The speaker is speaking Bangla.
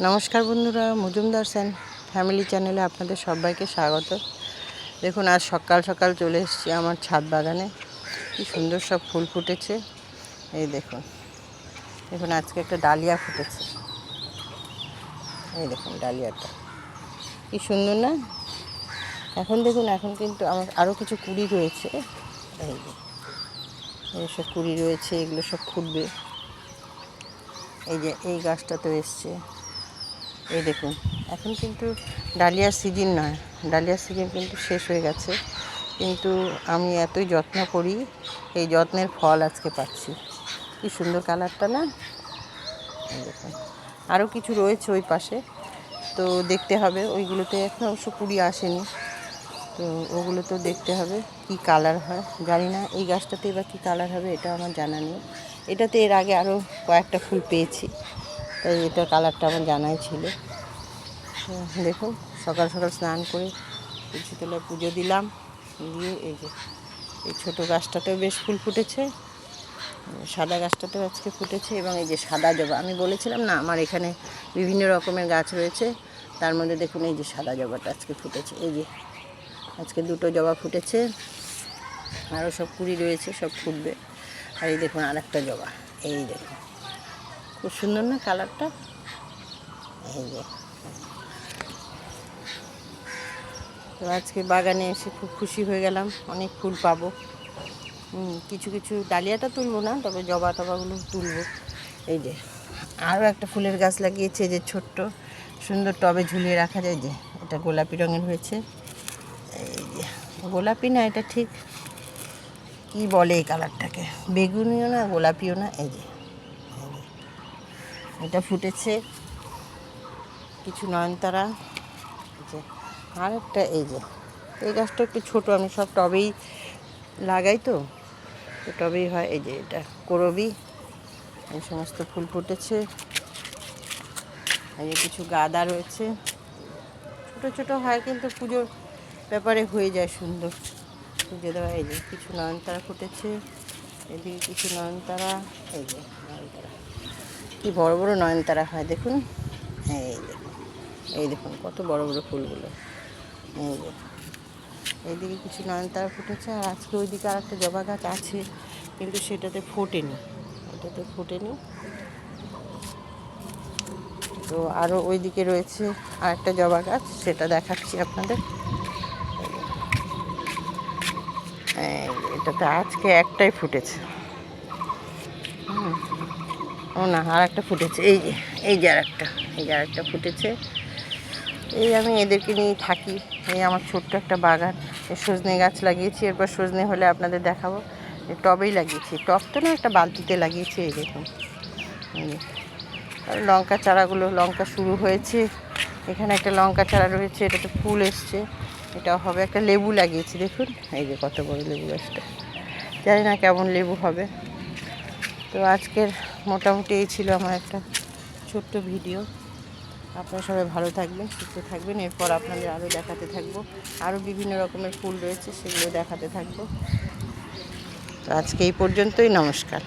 নমস্কার বন্ধুরা, মজুমদার সেন ফ্যামিলি চ্যানেলে আপনাদের সবাইকে স্বাগত। দেখুন, আজ সকাল সকাল চলে এসেছি আমার ছাদ বাগানে। কি সুন্দর সব ফুল ফুটেছে। এই দেখুন দেখুন আজকে একটা ডালিয়া ফুটেছে। এই দেখুন ডালিয়াটা কি সুন্দর না? এখন দেখুন, এখন কিন্তু আমার আরও কিছু কুড়ি রয়েছে। এই যে এইসব কুড়ি রয়েছে, এগুলো সব ফুটবে। এই যে এই গাছটা তো এসছে। এই দেখুন, এখন কিন্তু ডালিয়ার সিজন নয়, ডালিয়ার সিজন কিন্তু শেষ হয়ে গেছে, কিন্তু আমি এতই যত্ন করি, এই যত্নের ফল আজকে পাচ্ছি। কি সুন্দর কালারটা না? এই দেখুন আরও কিছু রয়েছে ওই পাশে, তো দেখতে হবে। ওইগুলোতে এখন অবশ্য কুড়ি আসেনি, তো ওগুলো তো দেখতে হবে কি কালার হয়। জানি না এই গাছটাতে এবার কী কালার হবে, এটা আমার জানা নেই। এটাতে এর আগে আরও কয়েকটা ফুল পেয়েছি, তাই এটা কালারটা আমার জানাই ছিল। দেখুন, সকাল সকাল স্নান করে তুলসী তলায় পুজো দিলাম, দিয়ে এই যে এই ছোটো গাছটাতেও বেশ ফুল ফুটেছে, সাদা গাছটাতেও আজকে ফুটেছে, এবং এই যে সাদা জবা, আমি বলেছিলাম না আমার এখানে বিভিন্ন রকমের গাছ রয়েছে, তার মধ্যে দেখুন এই যে সাদা জবাটা আজকে ফুটেছে। এই যে আজকে দুটো জবা ফুটেছে, আরও সব কুড়ি রয়েছে, সব ফুটবে। আর এই দেখুন আর একটা জবা, এই দেখুন খুব সুন্দর না কালারটা? এই যে তো আজকে বাগানে এসে খুব খুশি হয়ে গেলাম, অনেক ফুল পাবো। কিছু কিছু ডালিয়াটা তুলবো না, তবে জবা টবাগুলো তুলবো। এই যে আরও একটা ফুলের গাছ লাগিয়েছে, যে ছোট্ট সুন্দর টবে ঝুলিয়ে রাখা যায়, যে এটা গোলাপি রঙের হয়েছে। এই যে গোলাপি না, এটা ঠিক কি বলে এই কালারটাকে, বেগুনিও না গোলাপিও না। এই যে এটা ফুটেছে কিছু নয়নতারা। যে আর একটা এই যে এই গাছটা একটু ছোটো, আমি সব টবেই লাগাই, তো টবেই হয়। এই যে এটা করবি, এই সমস্ত ফুল ফুটেছে। এই যে কিছু গাঁদা রয়েছে, ছোটো ছোটো হয়, কিন্তু পুজোর ব্যাপারে হয়ে যায় সুন্দর পুজো দেওয়া। এই যে কিছু নয়নতারা ফুটেছে, এদিকে কিছু নয়নতারা। এই যে নয়নতারা কি বড় বড় নয়নতারা হয় দেখুন। এই দেখুন, এই দেখুন কত বড় বড় ফুলগুলো। এই যে এইদিকে কিছু নয়নতারা ফুটেছে, আর আজকে ওইদিকে আর একটা জবা গাছ আছে, কিন্তু সেটাতে ফোটেনি, ওটাতে ফোটেনি। তো আরও ওইদিকে রয়েছে আর একটা জবা গাছ, সেটা দেখাচ্ছি আপনাদের। এটাতে আজকে একটাই ফুটেছে। ও না, আর একটা ফুটেছে। এই যে এই যে আর একটা ফুটেছে। এই আমি এদেরকে নিয়ে থাকি। এই আমার ছোট্ট একটা বাগান, সজনে গাছ লাগিয়েছি, এরপর সজনে হলে আপনাদের দেখাবো। টবেই লাগিয়েছি, টব তো না, একটা বালতিতে লাগিয়েছি। এই দেখুন লঙ্কা চারাগুলো, লঙ্কা শুরু হয়েছে। এখানে একটা লঙ্কা চারা রয়েছে, এটাতে ফুল এসছে, এটাও হবে। একটা লেবু লাগিয়েছি দেখুন, এই যে কত বড় লেবু গাছটা, জানি না কেমন লেবু হবে। তো আজকের মোটামুটি এই ছিল আমার একটা ছোট্ট ভিডিও। আপনারা সবাই ভালো থাকবেন, সুস্থ থাকবেন। এরপর আপনাদের আরও দেখাতে থাকবো, আরও বিভিন্ন রকমের ফুল রয়েছে, সেগুলো দেখাতে থাকবো। তো আজকে এই পর্যন্তই, নমস্কার।